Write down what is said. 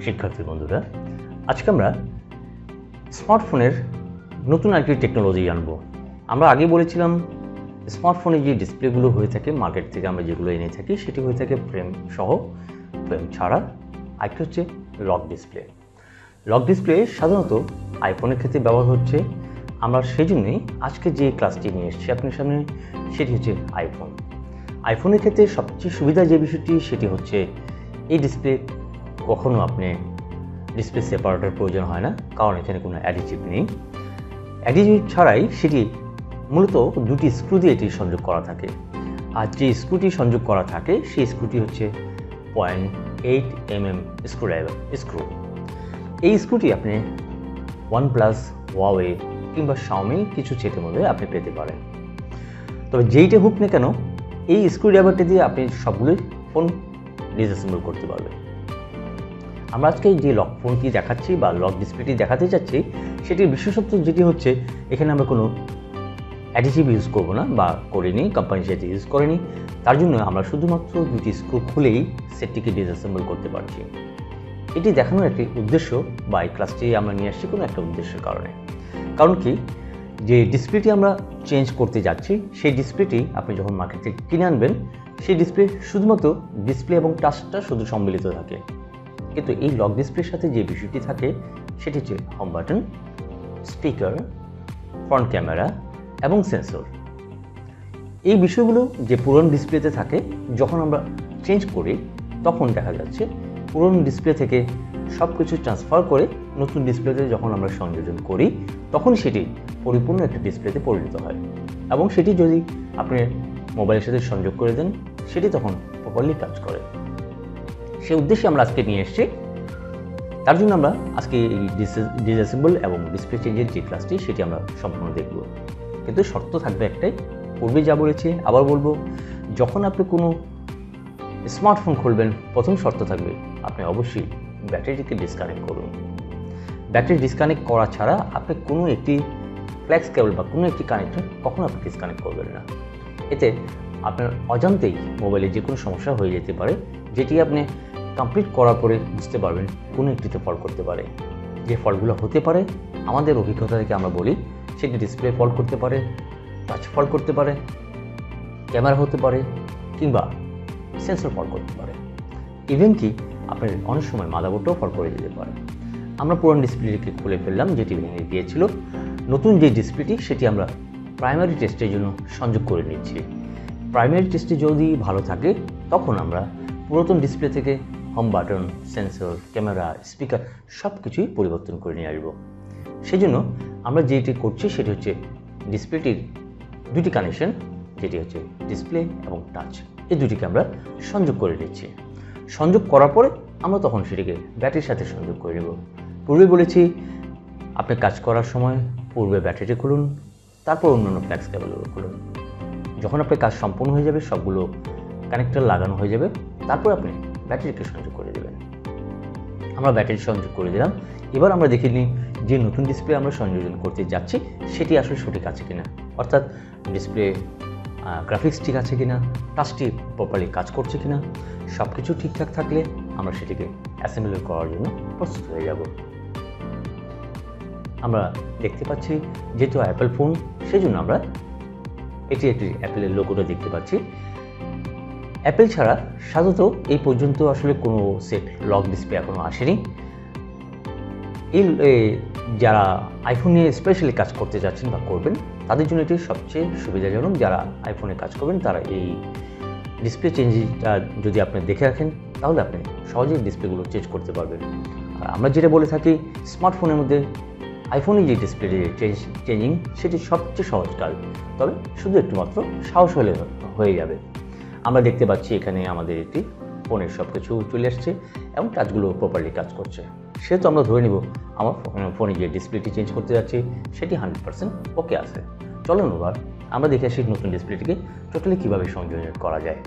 শিক্ষার্থী বন্ধুরা, আজকে আমরা স্মার্টফোনের নতুন আরেকটি টেকনোলজি জানবো। আমরা আগে বলেছিলাম স্মার্টফোনে যে ডিসপ্লেগুলো হয়ে থাকে মার্কেট থেকে আমরা যেগুলো এনে থাকি সেটি হয়ে থাকে ফ্রেম সহ, ফ্রেম ছাড়া। আরেকটি হচ্ছে লক ডিসপ্লে। লক ডিসপ্লে সাধারণত আইফোনের ক্ষেত্রে ব্যবহার হচ্ছে। আমরা সেই জন্যই আজকে যে ক্লাসটি নিয়ে এসেছি আপনার সামনে সেটি হচ্ছে আইফোন। আইফোনের ক্ষেত্রে সবচেয়ে সুবিধা যে বিষয়টি সেটি হচ্ছে এই ডিসপ্লে কখনো আপনি ডিসপ্লে সেপারেটর প্রয়োজন হয় না, কারণ এখানে কোনো অ্যাডিটিভ নেই। অ্যাডিটিভ ছাড়াই সেটি মূলত দুটি স্ক্রু দিয়ে এটি সংযোগ করা থাকে। আর যে স্ক্রুটি সংযোগ করা থাকে সেই স্ক্রুটি হচ্ছে 0.8 mm স্ক্রু। এই স্ক্রুটি আপনি OnePlus, Huawei কিংবা Xiaomi কিছু সেটের মধ্যে আপনি পেতে পারেন। তবে যেইটা হোক না কেন এই স্ক্রুড্রাইভারটি দিয়ে আপনি সবগুলোই ফোন ডিসঅ্যাসেম্বল করতে পারবেন। আমরা আজকে যে লক ফোনটি দেখাচ্ছি বা লক ডিসপ্লেটি দেখাতে চাচ্ছি সেটির বিশেষত্ব যেটি হচ্ছে এখানে আমরা কোনো অ্যাডিটিভ ইউজ করব না বা করিনি, কোম্পানি সেটি ইউজ করেনি। তার জন্য আমরা শুধুমাত্র দুটি স্ক্রু খুলেই সেটটিকে ডিসঅ্যাসেম্বল করতে পারছি। এটি দেখানোর একটি উদ্দেশ্য বা এই ক্লাসটি আমরা নিয়ে আসছি কোনো একটা উদ্দেশ্যের কারণে। কারণ কি, যে ডিসপ্লেটি আমরা চেঞ্জ করতে যাচ্ছি সেই ডিসপ্লেটি আপনি যখন মার্কেট থেকে কিনে আনবেন সেই ডিসপ্লে শুধুমাত্র ডিসপ্লে এবং টাচটা শুধু সম্মিলিত থাকে। কিন্তু এই লক ডিসপ্লের সাথে যে বিষয়টি থাকে সেটি হচ্ছে home button, speaker, front camera এবং সেন্সর। এই বিষয়গুলো যে পুরনো ডিসপ্লেতে থাকে যখন আমরা চেঞ্জ করি তখন দেখা যাচ্ছে পুরনো ডিসপ্লে থেকে সব কিছু ট্রান্সফার করে নতুন ডিসপ্লেতে যখন আমরা সংযোজন করি তখন সেটি পরিপূর্ণ একটি ডিসপ্লেতে পরিণত হয়। এবং সেটি যদি আপনি মোবাইলের সাথে সংযোগ করে দেন সেটি তখন প্রপারলি কাজ করে। সেই উদ্দেশ্যে আমরা আজকে নিয়ে এসেছি। তার জন্য আমরা আজকে এই ডিসঅ্যাসেম্বল এবং ডিসপ্লে চেঞ্জের যে ক্লাসটি সেটি আমরা সম্পূর্ণ দেখব। কিন্তু শর্ত থাকবে একটাই, পূর্বে যা বলেছি আবার বলবো, যখন আপনি কোনো স্মার্টফোন খুলবেন প্রথম শর্ত থাকবে আপনি অবশ্যই ব্যাটারিটিকে ডিসকানেক্ট করুন। ব্যাটারি ডিসকানেক্ট করা ছাড়া আপনি কোনো একটি ফ্ল্যাক্স কেবল বা কোনো একটি কানেক্টর কখনো আপনি ডিসকানেক্ট করবেন না। এতে আপনার অজান্তেই মোবাইলে যে কোনো সমস্যা হয়ে যেতে পারে, যেটি আপনি কমপ্লিট করার পরে বুঝতে পারবেন কোনো একটিতে ফল্ট করতে পারে। যে ফল্টগুলো হতে পারে আমাদের অভিজ্ঞতা থেকে আমরা বলি সেটি ডিসপ্লে ফল্ট করতে পারে, টাচ ফল্ট করতে পারে, ক্যামেরা হতে পারে কিংবা সেন্সর ফল্ট করতে পারে। ইভেন কি আপনার অনেক সময় মাদারবোর্ডটাও ফল্ট করে যেতে পারে। আমরা পুরনো ডিসপ্লেটিকে খুলে ফেললাম যেটি ভেঙে গিয়েছিল। নতুন যে ডিসপ্লেটি সেটি আমরা প্রাইমারি টেস্টের জন্য সংযোগ করে নিচ্ছি। প্রাইমারি টেস্টে যদি ভালো থাকে তখন আমরা পুরাতন ডিসপ্লে থেকে home button, sensor, camera, speaker সব কিছুই পরিবর্তন করে নিয়ে আসব। সেই জন্য আমরা যেটি করছি সেটি হচ্ছে ডিসপ্লেটির দুটি কানেকশন, যেটি হচ্ছে ডিসপ্লে এবং টাচ, এই দুটিকে আমরা সংযোগ করে নিচ্ছি। সংযোগ করার পরে আমরা তখন সেটিকে ব্যাটারির সাথে সংযোগ করে নেব। পূর্বে বলেছি আপনি কাজ করার সময় পূর্বে ব্যাটারিটি খুলুন, তারপর অন্যান্য ফ্ল্যাক্স কেবলগুলো খুলুন। যখন আপনার কাজ সম্পূর্ণ হয়ে যাবে, সবগুলো কানেক্টর লাগানো হয়ে যাবে, তারপর আপনি ব্যাটারিকে সংযোগ করে দেবেন। আমরা ব্যাটারি সংযোগ করে দিলাম। এবার আমরা দেখে নিই যে নতুন ডিসপ্লে আমরা সংযোজন করতে যাচ্ছি সেটি আসলে সঠিক আছে কিনা, অর্থাৎ ডিসপ্লে গ্রাফিক্স ঠিক আছে কিনা, টাচটি প্রপারলি কাজ করছে কিনা। সব কিছু ঠিকঠাক থাকলে আমরা সেটিকে অ্যাসেম্বল করার জন্য প্রস্তুত হয়ে যাব। আমরা দেখতে পাচ্ছি যেহেতু অ্যাপেল ফোন সেই জন্য আমরা এটি একটি অ্যাপেলের লোগোটা দেখতে পাচ্ছি। অ্যাপেল ছাড়া সাধারণত এই পর্যন্ত আসলে কোনো সেট লক ডিসপ্লে এখনও আসেনি। এই যারা আইফোন নিয়ে স্পেশালি কাজ করতে যাচ্ছেন বা করবেন তাদের জন্য এটি সবচেয়ে সুবিধাজনক। যারা আইফোনে কাজ করবেন তারা এই ডিসপ্লে চেঞ্জটা যদি আপনি দেখে রাখেন তাহলে আপনি সহজেই ডিসপ্লেগুলো চেঞ্জ করতে পারবেন। আর আমরা যেটা বলে থাকি স্মার্টফোনের মধ্যে আইফোনে যে ডিসপ্লে চেঞ্জিং সেটি সবচেয়ে সহজ কাজ, তবে শুধু একটু মাত্র সাহস হলে হয়ে যাবে। আমরা দেখতে পাচ্ছি এখানে আমাদের একটি ফোনের সব কিছু চলে আসছে এবং টাচগুলো প্রপারলি কাজ করছে। সেহেতু আমরা ধরে নিব আমার ফোনে যে ডিসপ্লেটি চেঞ্জ করতে যাচ্ছি সেটি 100% ওকে আছে। চলুন এবার আমরা দেখে আসি নতুন ডিসপ্লেটিকে টোটালি কীভাবে সংযোজন করা যায়।